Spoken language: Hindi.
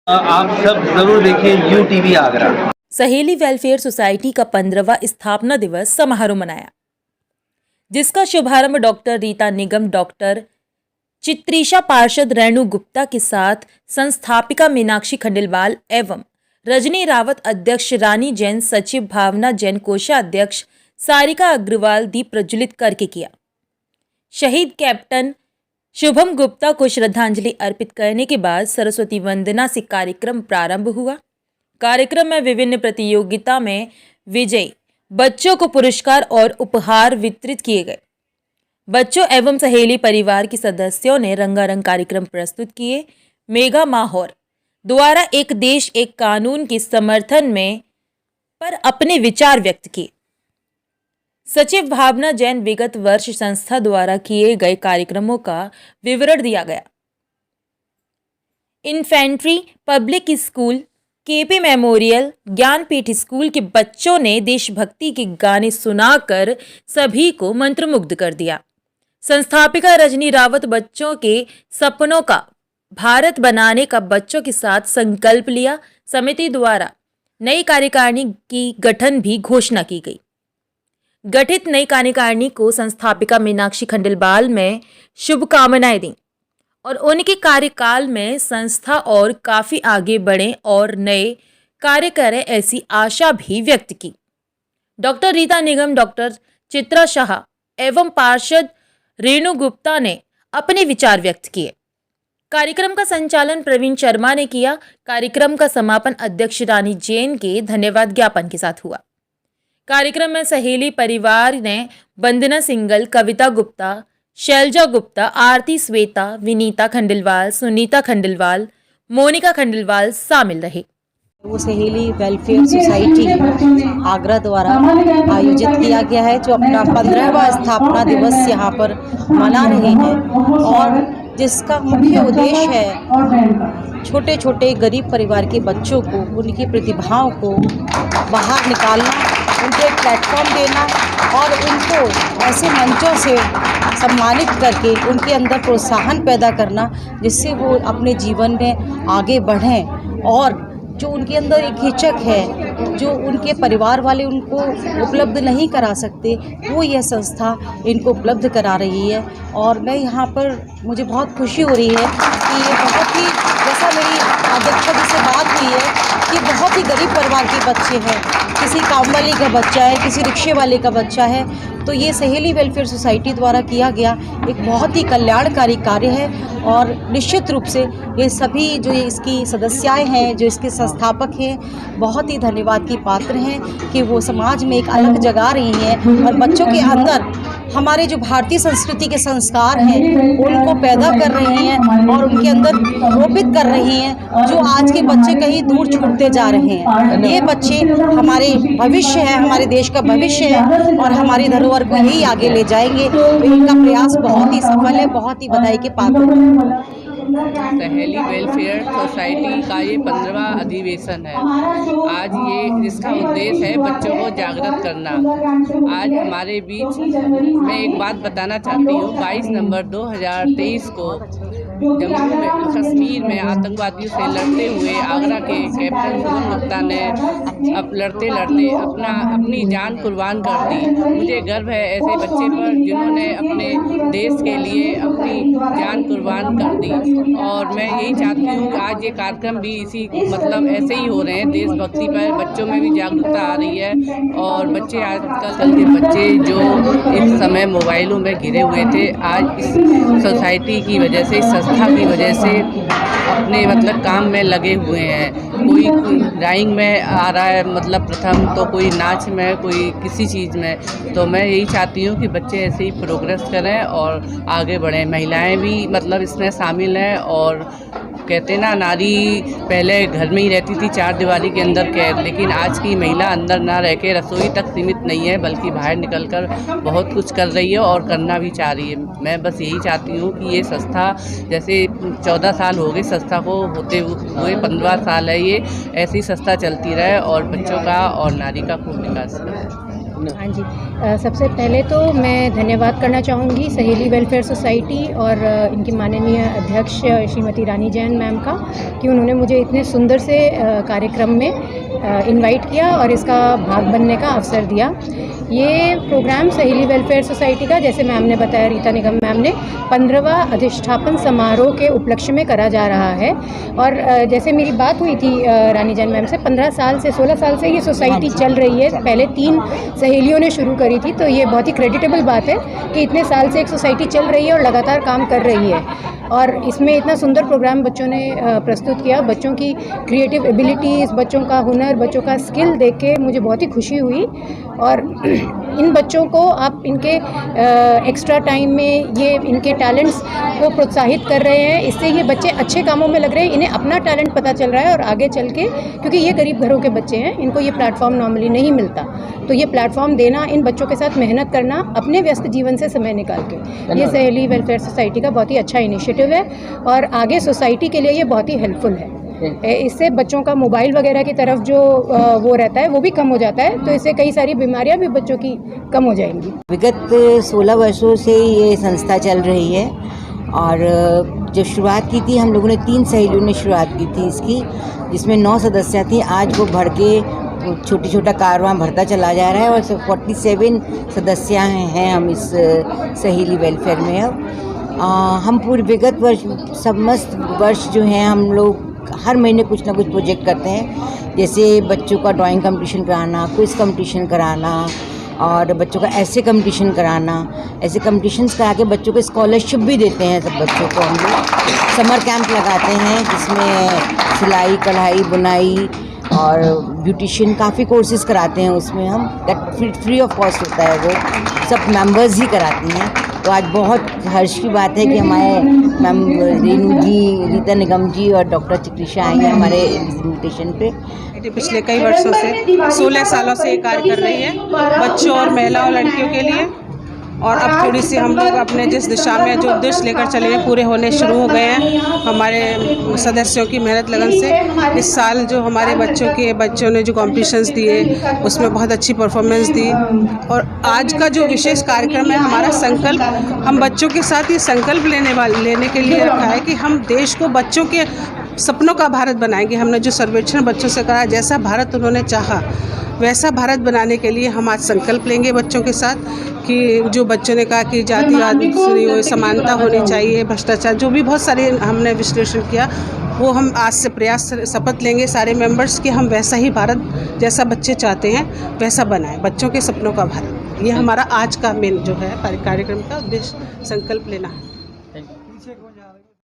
आप सब जरूर देखें यू टीवी आगरा। सहेली वेलफेयर सोसाइटी का 15वां स्थापना दिवस समारोह मनाया, जिसका शुभारंभ डॉक्टर रीता निगम, डॉक्टर चित्रिशा पार्षद रेणु गुप्ता के साथ संस्थापिका मीनाक्षी खंडेलवाल एवं रजनी रावत अध्यक्ष, रानी जैन सचिव, भावना जैन कोषाध्यक्ष, सारिका अग्रवाल दीप प्रज्वलित करके किया। शहीद कैप्टन शुभम गुप्ता को श्रद्धांजलि अर्पित करने के बाद सरस्वती वंदना से कार्यक्रम प्रारंभ हुआ। कार्यक्रम में विभिन्न प्रतियोगिता में विजयी बच्चों को पुरस्कार और उपहार वितरित किए गए। बच्चों एवं सहेली परिवार के सदस्यों ने रंगारंग कार्यक्रम प्रस्तुत किए। मेघा माहौर द्वारा एक देश एक कानून के समर्थन में पर अपने विचार व्यक्त किए। सचिव भावना जैन विगत वर्ष संस्था द्वारा किए गए कार्यक्रमों का विवरण दिया गया। Infantry public school, KP memorial, Jnanpith school के बच्चों ने देशभक्ति के गाने सुनाकर सभी को मंत्रमुग्ध कर दिया। संस्थापिका रजनी रावत बच्चों के सपनों का भारत बनाने का बच्चों के साथ संकल्प लिया। समिति द्वारा नई कार्यकारिणी की गठन भी घोषणा की गई। गठित नई कार्यकारिणी को संस्थापिका मीनाक्षी खंडेलवाल में शुभकामनाएं दी और उनके कार्यकाल में संस्था और काफी आगे बढ़े और नए कार्य करें, ऐसी आशा भी व्यक्त की। डॉक्टर रीता निगम, डॉक्टर चित्रा शाह एवं पार्षद रेणु गुप्ता ने अपने विचार व्यक्त किए। कार्यक्रम का संचालन प्रवीण शर्मा ने किया। कार्यक्रम का समापन अध्यक्ष रानी जैन के धन्यवाद ज्ञापन के साथ हुआ। कार्यक्रम में सहेली परिवार ने वंदना सिंगल, कविता गुप्ता, शैलजा गुप्ता, आरती श्वेता, विनीता खंडेलवाल, सुनीता खंडेलवाल, मोनिका खंडेलवाल शामिल रहे। वो सहेली वेलफेयर सोसाइटी आगरा द्वारा आयोजित किया गया है, जो अपना 15वां स्थापना दिवस यहाँ पर मना रहे हैं और जिसका मुख्य उद्देश्य है छोटे छोटे गरीब परिवार के बच्चों को उनकी प्रतिभाओं को बाहर निकालना, उनको एक प्लेटफॉर्म देना और उनको ऐसे मंचों से सम्मानित करके उनके अंदर प्रोत्साहन पैदा करना, जिससे वो अपने जीवन में आगे बढ़ें और जो उनके अंदर एक हिचक है, जो उनके परिवार वाले उनको उपलब्ध नहीं करा सकते, वो यह संस्था इनको उपलब्ध करा रही है। और मैं यहाँ पर मुझे बहुत खुशी हो रही है कि ये बहुत ही, जैसा मेरी अध्यक्षा जी से बात हुई है कि बहुत ही गरीब परिवार के बच्चे हैं, किसी काम वाले का बच्चा है, किसी रिक्शे वाले का बच्चा है, तो ये सहेली वेलफेयर सोसाइटी द्वारा किया गया एक बहुत ही कल्याणकारी कार्य है। और निश्चित रूप से ये सभी जो इसकी सदस्याएं हैं, जो इसके संस्थापक हैं, बहुत ही धन्यवाद की पात्र हैं कि वो समाज में एक अलग जगा रही हैं और बच्चों के अंदर हमारे जो भारतीय संस्कृति के संस्कार हैं उनको पैदा कर रही हैं और उनके अंदर रोपित कर रही हैं, जो आज के बच्चे कहीं दूर छूटते जा रहे हैं। ये बच्चे हमारे भविष्य है, हमारे देश का भविष्य है और हमारी धरोहर को यही आगे ले जाएंगे। इनका प्रयास बहुत ही सफल है, बहुत ही बधाई के पात्र है। सहेली वेलफेयर सोसाइटी का ये 15वां अधिवेशन है। आज ये इसका उद्देश्य है बच्चों को जागृत करना। आज हमारे बीच मैं एक बात बताना चाहती हूँ। 22 नवंबर 2023 को जम्मू में, कश्मीर में आतंकवादियों से लड़ते हुए आगरा के कैप्टन शुभम गुप्ता ने लड़ते अपनी जान कुर्बान कर दी। मुझे गर्व है ऐसे बच्चे पर जिन्होंने अपने देश के लिए अपनी जान कुर्बान कर दी। और मैं यही चाहती हूँ कि आज ये कार्यक्रम भी इसी मतलब ऐसे ही हो रहे हैं, देशभक्ति पर बच्चों में भी जागरूकता आ रही है। और बच्चे आजकल के बच्चे जो इस समय मोबाइलों में घिरे हुए थे, आज इस सोसाइटी की वजह से, इस संस्था की वजह से अपने मतलब काम में लगे हुए हैं। कोई ड्राइंग में आ रहा है मतलब प्रथम, तो कोई नाच में, कोई किसी चीज़ में। तो मैं यही चाहती हूँ कि बच्चे ऐसे ही प्रोग्रेस करें और आगे बढ़ें। महिलाएं भी मतलब इसमें शामिल हैं और कहते ना, नारी पहले घर में ही रहती थी चार दीवारी के अंदर कैद, लेकिन आज की महिला अंदर ना रह के रसोई तक सीमित नहीं है, बल्कि बाहर निकलकर बहुत कुछ कर रही है और करना भी चाह रही है। मैं बस यही चाहती हूँ कि ये संस्था, जैसे 14 साल हो गए संस्था को होते हुए, 15वां साल है ये, ऐसी संस्था चलती रहे और बच्चों का और नारी का खूब विकास करे। हाँ जी, सबसे पहले तो मैं धन्यवाद करना चाहूँगी सहेली वेलफेयर सोसाइटी और इनकी माननीय अध्यक्ष श्रीमती रानी जैन मैम का कि उन्होंने मुझे इतने सुंदर से कार्यक्रम में इनवाइट किया और इसका भाग बनने का अवसर दिया। ये प्रोग्राम सहेली वेलफेयर सोसाइटी का, जैसे मैम ने बताया, रीता निगम मैम ने, 15वां अधिष्ठापन समारोह के उपलक्ष्य में करा जा रहा है। और जैसे मेरी बात हुई थी रानी जैन मैम से, 15 साल से 16 साल से ये सोसाइटी चल रही है। पहले 3 सहेलियों ने शुरू करी थी, तो ये बहुत ही क्रेडिटेबल बात है कि इतने साल से एक सोसाइटी चल रही है और लगातार काम कर रही है। और इसमें इतना सुंदर प्रोग्राम बच्चों ने प्रस्तुत किया। बच्चों की क्रिएटिव एबिलिटीज़, बच्चों का हुनर, बच्चों का स्किल देख के मुझे बहुत ही खुशी हुई। और इन बच्चों को आप इनके एक्स्ट्रा टाइम में ये इनके टैलेंट्स को प्रोत्साहित कर रहे हैं। इससे ये बच्चे अच्छे कामों में लग रहे हैं, इन्हें अपना टैलेंट पता चल रहा है और आगे चल के, क्योंकि ये गरीब घरों के बच्चे हैं, इनको ये प्लेटफॉर्म नॉर्मली नहीं मिलता, तो ये प्लेटफॉर्म देना, इन बच्चों के साथ मेहनत करना अपने व्यस्त जीवन से समय निकाल के, ये सहेली वेलफेयर सोसाइटी का बहुत ही अच्छा इनिशिएटिव है और आगे सोसाइटी के लिए ये बहुत ही हेल्पफुल है। इससे बच्चों का मोबाइल वगैरह की तरफ जो वो रहता है वो भी कम हो जाता है, तो इससे कई सारी बीमारियां भी बच्चों की कम हो जाएंगी। विगत 16 वर्षों से ये संस्था चल रही है और जब शुरुआत की थी हम लोगों ने 3 सहेलियों ने शुरुआत की थी इसकी, जिसमें 9 सदस्य थी। आज वो बढ़ के छोटा कारवां बढ़ता चला जा रहा है और 47 सदस्य हैं हम इस सहेली वेलफेयर में। अब हम पूरे विगत वर्ष समस्त वर्ष जो हैं हम लोग हर महीने कुछ ना कुछ प्रोजेक्ट करते हैं, जैसे बच्चों का ड्राइंग कंपटीशन कराना, क्विज़ कंपटीशन कराना और बच्चों का ऐसे कंपटीशन कराना। ऐसे कंपटीशन्स करा के बच्चों को स्कॉलरशिप भी देते हैं। सब बच्चों को हम लोग समर कैंप लगाते हैं जिसमें सिलाई, कढ़ाई, बुनाई और ब्यूटिशियन काफ़ी कोर्सेज़ कराते हैं। उसमें हम दैट फ्री ऑफ कॉस्ट होता है, वो सब मेंबर्स ही कराती हैं। तो आज बहुत हर्ष की बात है कि हमारे मैम रेनू जी, रीता निगम जी और डॉक्टर चिकित्सा आई हैं हमारे इन्विटेशन पे। पिछले कई वर्षों से 16 सालों से ये कार्य कर रही है बच्चों और महिलाओं लड़कियों के लिए। और अब थोड़ी सी हम लोग अपने जिस दिशा में जो उद्देश्य लेकर चले हैं पूरे होने शुरू हो गए हैं हमारे सदस्यों की मेहनत लगन से। इस साल जो हमारे बच्चों ने जो कॉम्पिटिशन्स दिए उसमें बहुत अच्छी परफॉर्मेंस दी। और आज का जो विशेष कार्यक्रम है हमारा संकल्प, हम बच्चों के साथ ये संकल्प लेने के लिए रखा है कि हम देश को बच्चों के सपनों का भारत बनाएंगे। हमने जो सर्वेक्षण बच्चों से करा, जैसा भारत उन्होंने चाहा वैसा भारत बनाने के लिए हम आज संकल्प लेंगे बच्चों के साथ कि जो बच्चों ने कहा कि जातिवाद समानता होनी चाहिए, भ्रष्टाचार, जो भी बहुत सारे हमने विश्लेषण किया, वो हम आज से प्रयास शपथ लेंगे सारे मेंबर्स कि हम वैसा ही भारत जैसा बच्चे चाहते हैं वैसा बनाएं, बच्चों के सपनों का भारत। ये हमारा आज का मेन जो है कार्यक्रम का उद्देश्य, संकल्प लेना है।